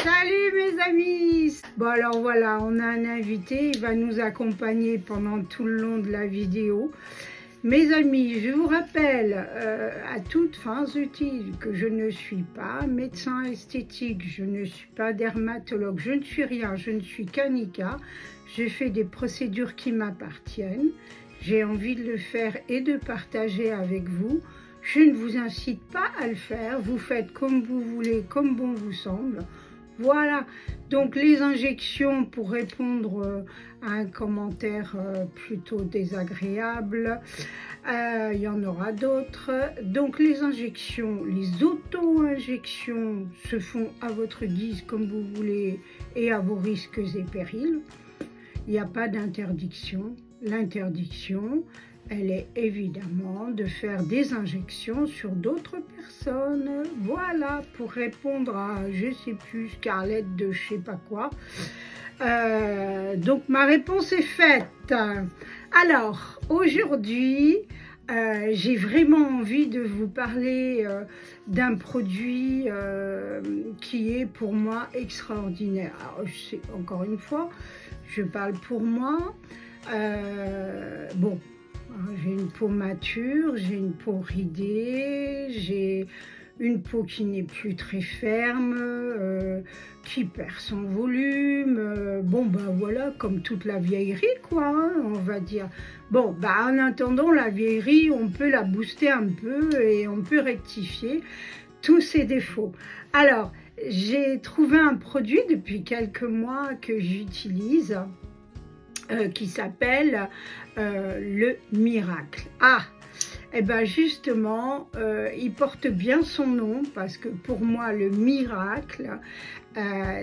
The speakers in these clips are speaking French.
Salut mes amis! Bon alors voilà, on a un invité, il va nous accompagner pendant tout le long de la vidéo. Mes amis, je vous rappelle à toutes fins utiles que je ne suis pas médecin esthétique, je ne suis pas dermatologue, je ne suis rien, je ne suis qu'Annika. Je fais des procédures qui m'appartiennent. J'ai envie de le faire et de partager avec vous. Je ne vous incite pas à le faire, vous faites comme vous voulez, comme bon vous semble. Voilà, donc les injections, pour répondre à un commentaire plutôt désagréable, il y en aura d'autres. Donc les injections, les auto-injections se font à votre guise comme vous voulez et à vos risques et périls. Il n'y a pas d'interdiction. L'interdiction, elle est évidemment de faire des injections sur d'autres personnes. Voilà, pour répondre à, je sais plus, Scarlett de je sais pas quoi. Donc ma réponse est faite. Alors, aujourd'hui, j'ai vraiment envie de vous parler d'un produit qui est pour moi extraordinaire. Alors, je sais, encore une fois, je parle pour moi. Bon, j'ai une peau mature, j'ai une peau ridée, j'ai une peau qui n'est plus très ferme, qui perd son volume. Bon, ben voilà, comme toute la vieillerie, quoi, hein, on va dire. Bon, ben en attendant, la vieillerie, on peut la booster un peu et on peut rectifier tous ses défauts. Alors, j'ai trouvé un produit depuis quelques mois que j'utilise. Qui s'appelle le Miracle. Ah, et bien justement, il porte bien son nom parce que pour moi, le Miracle,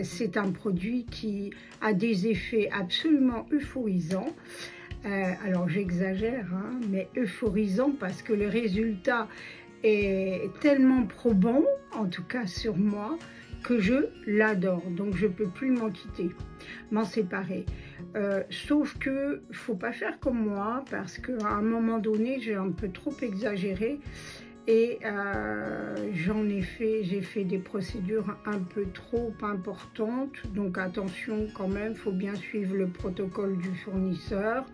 c'est un produit qui a des effets absolument euphorisants. Alors j'exagère, hein, mais euphorisant parce que le résultat est tellement probant, en tout cas sur moi, que je l'adore, donc je ne peux plus m'en séparer. Sauf que faut pas faire comme moi, parce qu'à un moment donné, j'ai un peu trop exagéré et j'ai fait des procédures un peu trop importantes. Donc attention quand même, faut bien suivre le protocole du fournisseur.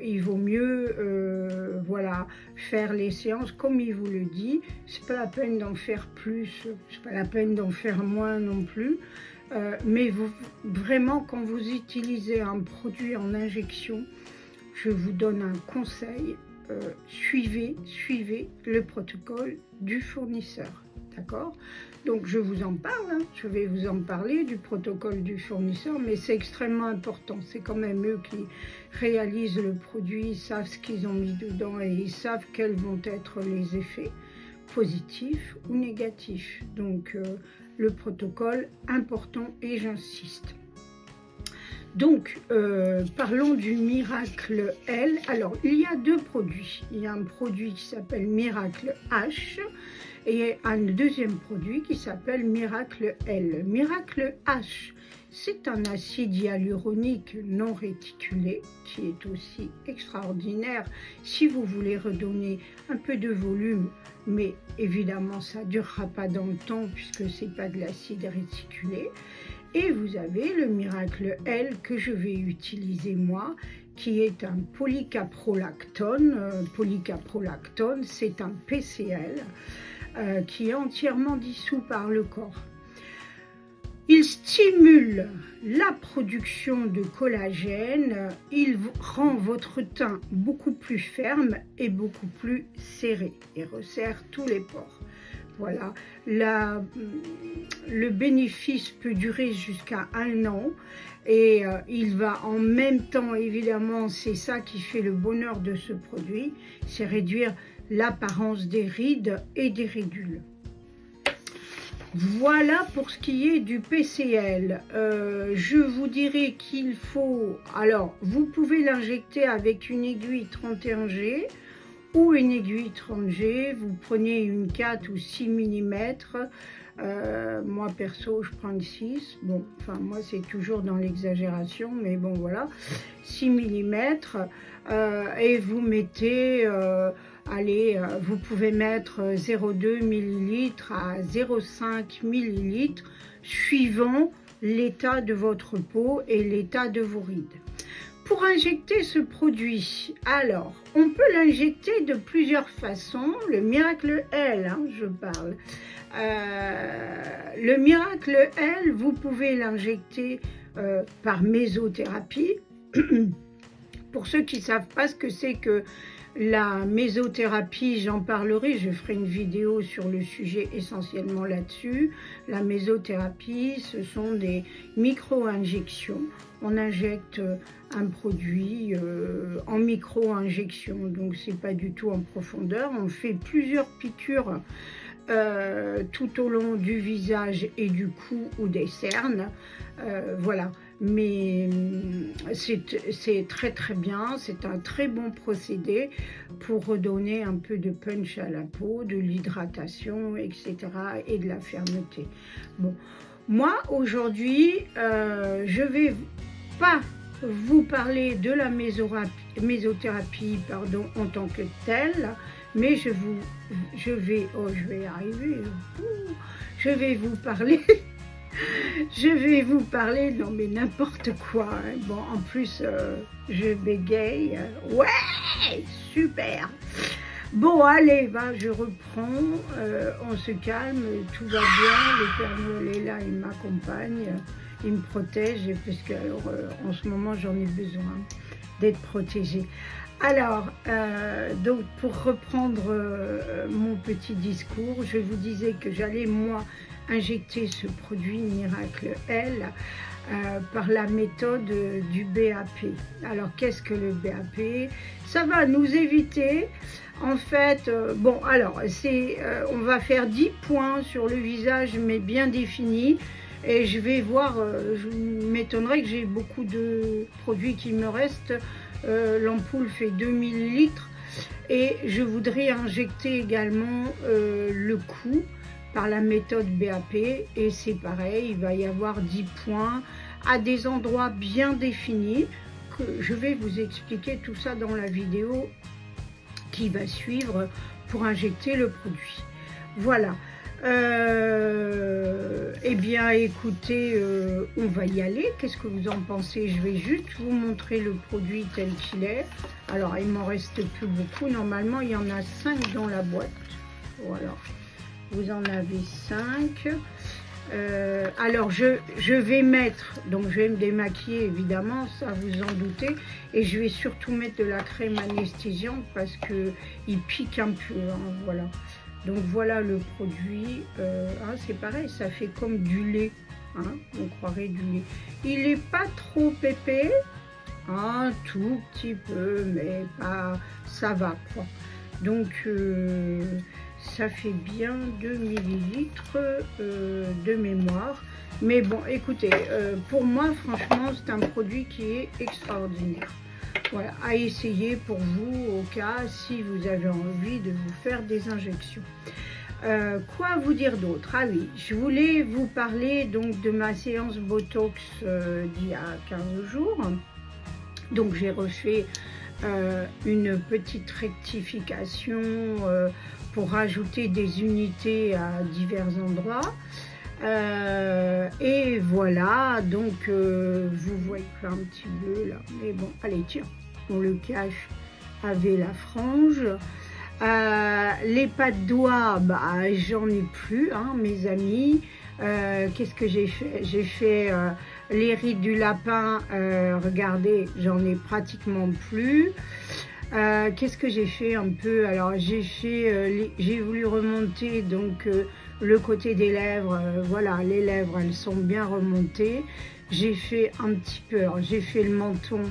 Il vaut mieux voilà, faire les séances comme il vous le dit. C'est pas la peine d'en faire plus, c'est pas la peine d'en faire moins non plus. Mais vraiment, quand vous utilisez un produit en injection, je vous donne un conseil, suivez le protocole du fournisseur, d'accord? Donc je vous en parle, hein, je vais vous en parler du protocole du fournisseur, mais c'est extrêmement important, c'est quand même eux qui réalisent le produit, ils savent ce qu'ils ont mis dedans et ils savent quels vont être les effets positifs ou négatifs. Donc le protocole important et j'insiste. Donc, parlons du Miracle L. Alors, il y a deux produits. Il y a un produit qui s'appelle Miracle H et un deuxième produit qui s'appelle Miracle L. Miracle H, c'est un acide hyaluronique non réticulé qui est aussi extraordinaire si vous voulez redonner un peu de volume, mais évidemment, ça ne durera pas dans le temps puisque ce n'est pas de l'acide réticulé. Et vous avez le Miracle L que je vais utiliser moi, qui est un polycaprolactone. Polycaprolactone, c'est un PCL qui est entièrement dissous par le corps. Il stimule la production de collagène, il rend votre teint beaucoup plus ferme et beaucoup plus serré et resserre tous les pores. Voilà, le bénéfice peut durer jusqu'à 1 an et il va en même temps, évidemment, c'est ça qui fait le bonheur de ce produit, c'est réduire l'apparence des rides et des ridules. Voilà pour ce qui est du PCL. Je vous dirais qu'il faut... Alors, vous pouvez l'injecter avec une aiguille 31G ou une aiguille 30G. Vous prenez une 4 ou 6 mm. Moi perso je prends une 6, bon enfin moi c'est toujours dans l'exagération mais bon voilà, 6 mm, et vous mettez allez, vous pouvez mettre 0,2 ml à 0,5 ml suivant l'état de votre peau et l'état de vos rides. Pour injecter ce produit, alors, on peut l'injecter de plusieurs façons. Le Miracle L, hein, je parle. Le Miracle L, vous pouvez l'injecter par mésothérapie. Pour ceux qui ne savent pas ce que c'est que la mésothérapie, j'en parlerai, je ferai une vidéo sur le sujet essentiellement là-dessus. La mésothérapie, ce sont des micro-injections. On injecte un produit en micro-injection, donc c'est pas du tout en profondeur. On fait plusieurs piqûres tout au long du visage et du cou ou des cernes, voilà. Mais c'est très très bien, c'est un très bon procédé pour redonner un peu de punch à la peau, de l'hydratation, etc. et de la fermeté. Bon, moi aujourd'hui, je vais pas vous parler de la mésothérapie en tant que telle, mais je vais y arriver, je vais vous parler je vais vous parler, non mais n'importe quoi, hein. Bon en plus je bégaye, ouais, super. Bon allez, je reprends, on se calme, tout va bien, le Père Noël est là, il m'accompagne, il me protège, parce que alors, en ce moment j'en ai besoin d'être protégée. Alors, donc pour reprendre mon petit discours, je vous disais que j'allais moi injecter ce produit Miracle L par la méthode du BAP. Alors qu'est-ce que le BAP? Ça va nous éviter en fait, bon alors on va faire 10 points sur le visage mais bien définis. Et je vais voir, je m'étonnerais que j'ai beaucoup de produits qui me restent. L'ampoule fait 2 ml et je voudrais injecter également le cou par la méthode BAP et c'est pareil, il va y avoir 10 points à des endroits bien définis que je vais vous expliquer tout ça dans la vidéo qui va suivre pour injecter le produit. Voilà. Eh bien écoutez, on va y aller. Qu'est-ce que vous en pensez? Je vais juste vous montrer le produit tel qu'il est. Alors il m'en reste plus beaucoup, normalement il y en a 5 dans la boîte. Voilà, vous en avez 5. Alors je vais mettre, donc je vais me démaquiller évidemment, ça vous en doutez, et je vais surtout mettre de la crème anesthésiante parce que il pique un peu, hein, voilà. Donc voilà le produit, c'est pareil, ça fait comme du lait, hein, on croirait du lait. Il n'est pas trop épais, un tout petit peu, mais pas, ça va quoi. Donc ça fait bien 2 millilitres de mémoire. Mais bon, écoutez, pour moi, franchement, c'est un produit qui est extraordinaire. Voilà, à essayer pour vous au cas si vous avez envie de vous faire des injections. Quoi vous dire d'autre? Ah oui, je voulais vous parler donc de ma séance Botox d'il y a 15 jours. Donc j'ai refait une petite rectification pour rajouter des unités à divers endroits. Et voilà, donc vous voyez un petit bleu là, mais bon, allez tiens, on le cache avec la frange. Les pas de doigts, j'en ai plus, hein, mes amis. Qu'est-ce que j'ai fait? J'ai fait les rides du lapin, regardez, j'en ai pratiquement plus. Qu'est-ce que j'ai fait un peu? Alors j'ai fait, j'ai voulu remonter donc le côté des lèvres, voilà, les lèvres elles sont bien remontées. J'ai fait un petit peu, j'ai fait le menton,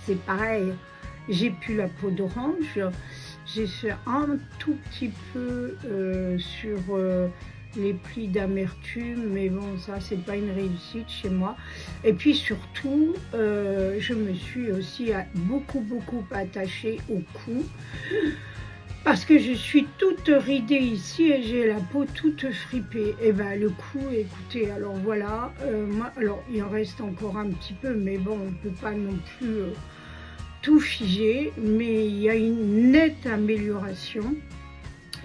c'est pareil, j'ai plus la peau d'orange. J'ai fait un tout petit peu sur les plis d'amertume, mais bon, ça c'est pas une réussite chez moi. Et puis surtout, je me suis aussi beaucoup attachée au cou. parce que je suis toute ridée ici et j'ai la peau toute fripée. Et ben le cou, écoutez, alors voilà, moi, alors il en reste encore un petit peu, mais bon, on ne peut pas non plus tout figer, mais il y a une nette amélioration.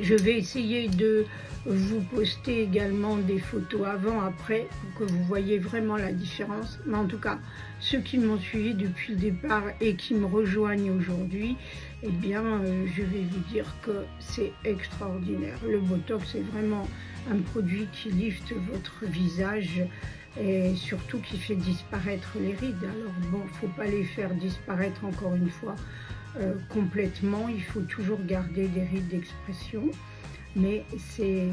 Je vais essayer de vous poster également des photos avant-après pour que vous voyez vraiment la différence. Mais en tout cas, ceux qui m'ont suivi depuis le départ et qui me rejoignent aujourd'hui, eh bien, je vais vous dire que c'est extraordinaire. Le Botox est vraiment un produit qui lifte votre visage et surtout qui fait disparaître les rides. Alors bon, il ne faut pas les faire disparaître encore une fois complètement, il faut toujours garder des rides d'expression, mais c'est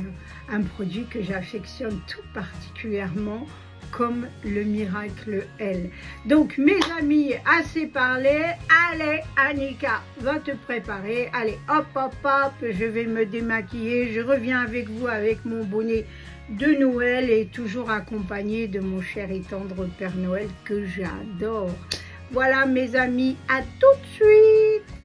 un produit que j'affectionne tout particulièrement comme le Miracle L. Donc mes amis, assez parlé, allez Annika, va te préparer, allez hop hop hop, je vais me démaquiller, je reviens avec vous avec mon bonnet de Noël et toujours accompagné de mon cher et tendre Père Noël que j'adore. Voilà mes amis, à tout de suite.